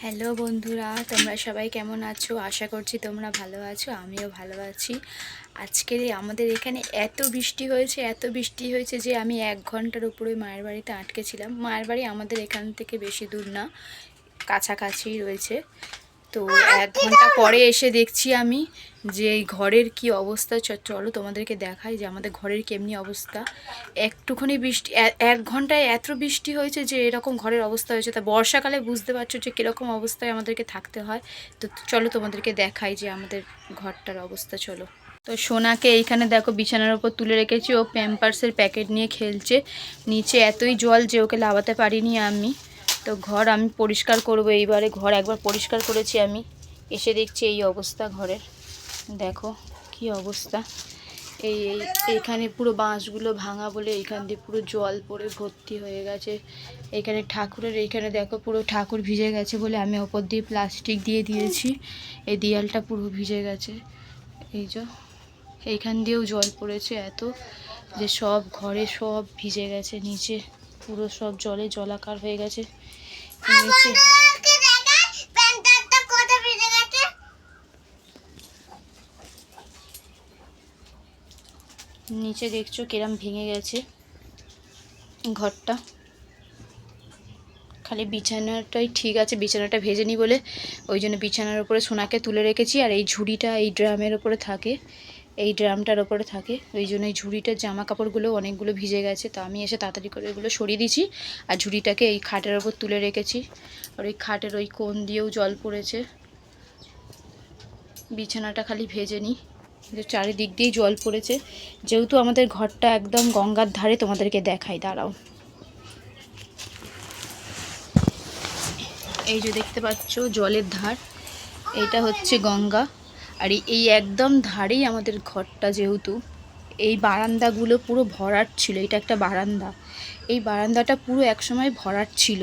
Hello বন্ধুরা, তোমরা সবাই কেমন আছো? আশা করছি তোমরা ভালো আছো, আমিও ভালো আছি। আজকের আমাদের এখানে এত বৃষ্টি হয়েছে যে আমি 1 ঘন্টার উপরে মায়ের বাড়িতে আটকেছিলাম। মায়ের বাড়ি আমাদের এখান থেকে বেশি দূর না, কাছাকাছি রয়েছে। তো 1 ঘন্টা পরে এসে দেখছি আমি যে এই ঘরের কি অবস্থা। চলো তোমাদেরকে দেখাই যে আমাদের ঘরের কেমনি অবস্থা। একটুখানি বৃষ্টি 1 ঘন্টায় এত বৃষ্টি হয়েছে যে এরকম ঘরের অবস্থা হয়েছে। তা বর্ষাকালে বুঝতে পারছো যে কীরকম অবস্থায় আমাদেরকে থাকতে হয়। তো চলো তোমাদেরকে দেখাই যে আমাদের ঘরটার অবস্থা। চলো। তো সোনাকে এইখানে দেখো বিছানার ওপর তুলে রেখেছি, ও প্যাম্পার্সের প্যাকেট নিয়ে খেলছে। নিচে এতই জল যে ওকে লাবাতে পারিনি আমি। তো ঘর আমি পরিষ্কার করব এইবারে। ঘর একবার পরিষ্কার করেছি আমি, এসে দেখছি এই অবস্থা ঘরের। দেখো কি অবস্থা। এইখানে পুরো বাঁশগুলো ভাঙা বলে এইখান দিয়ে পুরো জল পড়ে ভর্তি হয়ে গেছে। এইখানে ঠাকুরের এইখানে দেখো পুরো ঠাকুর ভিজে গেছে বলে আমি ওপর দিয়ে প্লাস্টিক দিয়ে দিয়েছি। এই দেয়ালটা পুরো ভিজে গেছে। এই যে এইখান দিয়েও জল পড়েছে এত যে সব ঘরে সব ভিজে গেছে। নিচে পুরো সব জলে জলাকার হয়ে গেছে। নিচে নিচে দেখছো কিরম ভেঙে গেছে ঘরটা। খালি বিছানাটাই ঠিক আছে, বিছানাটা ভেজেনি বলে ওই জন্য বিছানার উপরে সোনাকে তুলে রেখেছি। আর এই ঝুড়িটা এই ড্রামের ওপরে থাকে, এই ড্রামটার ওপরে থাকে, ওই জন্য এই ঝুড়িটার জামা কাপড়গুলো অনেকগুলো ভিজে গেছে। তো আমি এসে তাড়াতাড়ি করে এগুলো সরিয়ে দিয়েছি। আর ঝুড়িটাকে এই খাটের ওপর তুলে রেখেছি। আর ওই খাটের ওই কোণ দিয়েও জল পড়েছে। বিছানাটা খালি ভেজেনি, চারিদিক দিয়েই জল পড়েছে। যেহেতু আমাদের ঘরটা একদম গঙ্গার ধারে, তোমাদেরকে দেখাই, দাঁড়াও। এই যে দেখতে পাচ্ছ জলের ধার, এটা হচ্ছে গঙ্গা। আর এই একদম ধারেই আমাদের ঘরটা। যেহেতু এই বারান্দাগুলো পুরো ভরাট ছিল, এটা একটা বারান্দা, এই বারান্দাটা পুরো একসময় ভরাট ছিল।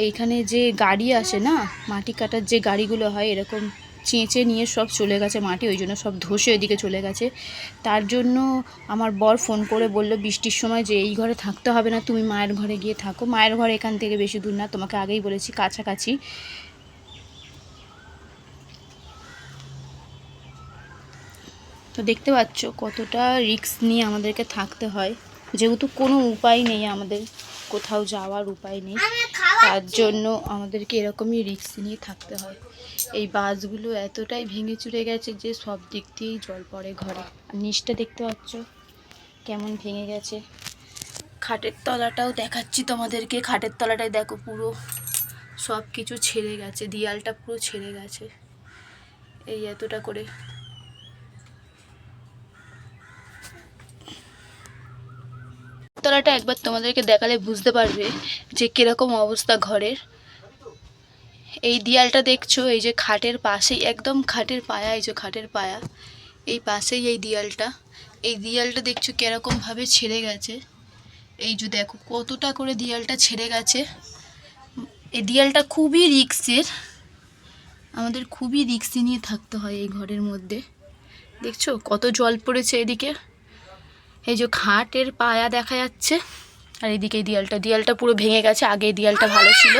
এইখানে যে গাড়ি আসে না, মাটি কাটার যে গাড়িগুলো হয়, এরকম চেঁচে নিয়ে সব চলে গেছে মাটি, ওই জন্য সব ধসে ওইদিকে চলে গেছে। তার জন্য আমার বর ফোন করে বলল বৃষ্টির সময় যে এই ঘরে থাকতে হবে না, তুমি মায়ের ঘরে গিয়ে থাকো। মায়ের ঘর এখান থেকে বেশি দূর না, তোমাকে আগেই বলেছি, কাছাকাছি। তো দেখতে পাচ্ছ কতটা রিস্ক নিয়ে আমাদেরকে থাকতে হয়। যেহেতু কোনো উপায় নেই, আমাদের কোথাও যাওয়ার উপায় নেই, তার জন্য আমাদেরকে এরকমই রিস্ক নিয়ে থাকতে হয়। এই বাসগুলো এতটাই ভেঙে চুরে গেছে যে সব দিক দিয়েই জল পড়ে ঘরে। আর নিচটা দেখতে পাচ্ছ কেমন ভেঙে গেছে। খাটের তলাটাও দেখাচ্ছি তোমাদেরকে। খাটের তলাটায় দেখো পুরো সব কিছু ছেড়ে গেছে, দেয়ালটা পুরো ছেড়ে গেছে। এই এতটা করে তলাটা একবার তোমাদেরকে দেখালে বুঝতে পারবে যে কিরকম অবস্থা ঘরের। এই দেয়ালটা দেখছো, এই যে খাটের পাশেই, একদম খাটের পায়া, এই যে খাটের পায়া, এই পাশেই এই দেয়ালটা দেখছো কিরকমভাবে ছেড়ে গেছে। এই যে দেখো কতটা করে দেয়ালটা ছেড়ে গেছে। এই দেয়ালটা খুবই রিস্কের, আমাদের খুবই রিস্ক নিয়ে থাকতে হয় এই ঘরের মধ্যে। দেখছো কত জল পড়েছে এদিকে। এই যে খাটের পায়া দেখা যাচ্ছে, আর এদিকে দেয়ালটা পুরো ভেঙে গেছে। আগে এই দেয়ালটা ভালো ছিল।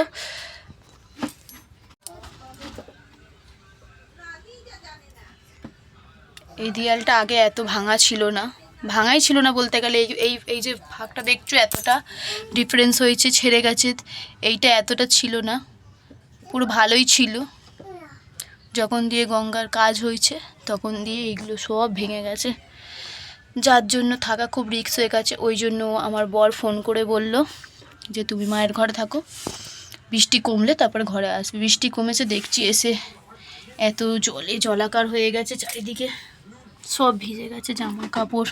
এই দেয়ালটা আগে এত ভাঙাই ছিল না বলতে গেলে। এই যে ভাগটা দেখছো এতটা ডিফারেন্স হয়েছে, ছেড়ে গেছে। এইটা এতটা ছিল না, পুরো ভালোই ছিল। যখন দিয়ে গঙ্গার কাজ হয়েছে তখন দিয়ে এইগুলো সব ভেঙে গেছে, যার জন্য থাকা খুব রিস্ক হয়ে গেছে। ওই জন্য আমার বর ফোন করে বলল যে তুমি মায়ের ঘরে থাকো, বৃষ্টি কমলে তারপরে ঘরে আসবে। বৃষ্টি কমেছে দেখছি, এসে এত জলে জলাকার হয়ে গেছে চারিদিকে, সব ভিজে গেছে জামা কাপড়।